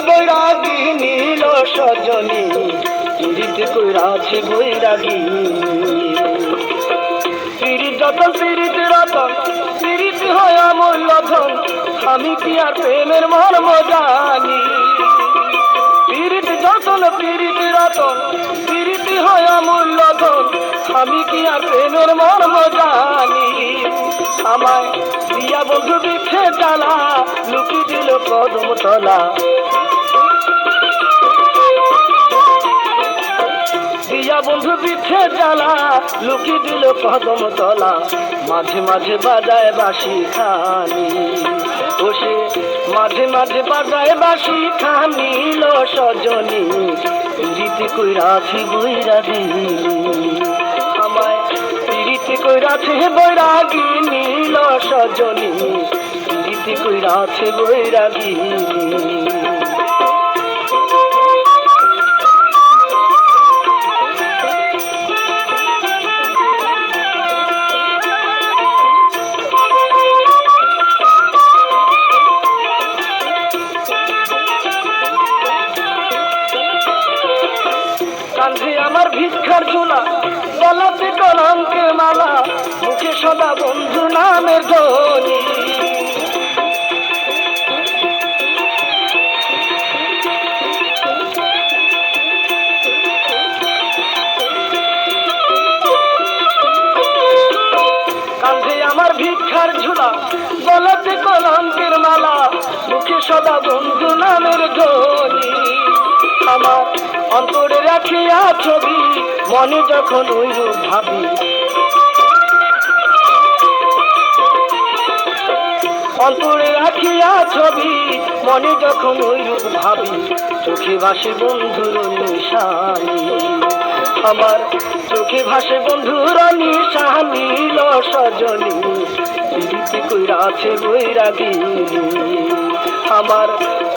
বৈরাগী নীল সজনী, পীড়িত কইরাছে বৈরাগী। পীড়িত যতন পীড়িত রতন, পীড়িত হয় অমূল্য ধন, আমি কি আর প্রেমের মর্ম জানি। পীড়িত যতন পীড়িত রতন, পীড়িত হয় অমূল্য ধন, আমি কি আর প্রেমের মর্ম জানি। আমায় দিয়া বন্ধু বিচ্ছে জ্বালা, লুকি দিল কদম তলা। দিয়া বন্ধু বিচ্ছে জ্বালা, লুকি দিল কদম তলা। মাঝে মাঝে বাজায় বাঁশি খানি, বসে মাঝে মাঝে বাজায় বাঁশি খানি লো সজনী, পীড়িত কইরাছে বৈরাগী। আমায় পীড়িত কইরাছে বৈরাগী নীল সজনী, পীড়িত কইরাছে বৈরাগী। কাঁধে আমার ভিক্ষার ঝোলা, গলাতে কলঙ্কের মালা, মুখে সদা বন্ধু নামের ধ্বনি। কাঁধে আমার ভিক্ষার ঝোলা, গলাতে কলঙ্কের মালা, মুখে সদা বন্ধু নামের ধ্বনি। আমার অন্তরে রাখিয়া ছবি, মনে যখন ওই রূপ ভাবি। অন্তরে রাখিয়া ছবি, মনে যখন ওই রূপ ভাবি, চোখে ভাসে বন্ধুর নিশানি। আমার চোখে ভাসে বন্ধুর নিশানি লো সজনী, পীড়িত কইরাছে বৈরাগী। আমার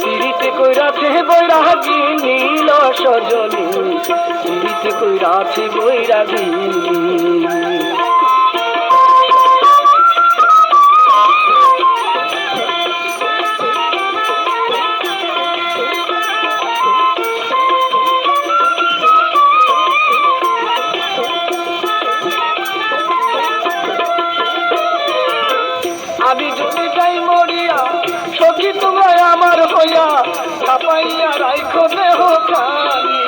পীড়িত কইরাছে বৈরাগী নীল সজনী, পীড়িত কইরাছে বৈরাগী। আমি যদি যাই মরিয়া, সখী তোমরা আমার হইয়া, ছাপাইয়া রাইখো দেহ খানি।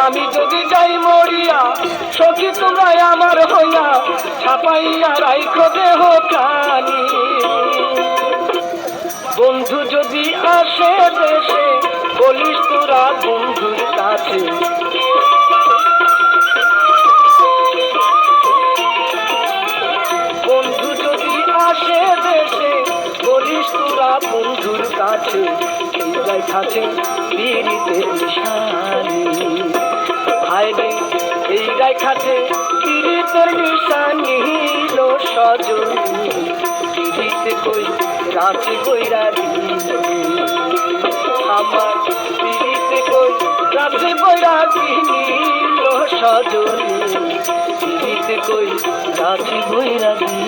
আমি যদি যাই মরিয়া, সখী তোমরা আমার হইয়া, ছাপাইয়া রাইখো দেহ খানি। বন্ধু যদি আসে দেশে, বলিস তোরা বন্ধুর কাছে। বন্ধু যদি আসে দেশে, বলিস তোরা বন্ধুর কাছে, এই রেখাতে পীড়িতের নিশানি। হায়রে এই রেখাতে পীড়িতের নিশানি লো সজনী, পীড়িত কইরাছে বৈরাগী। আমার পীড়িত কইরাছে বৈরাগী নীল সজনী, পীড়িত কইরাছে বৈরাগী।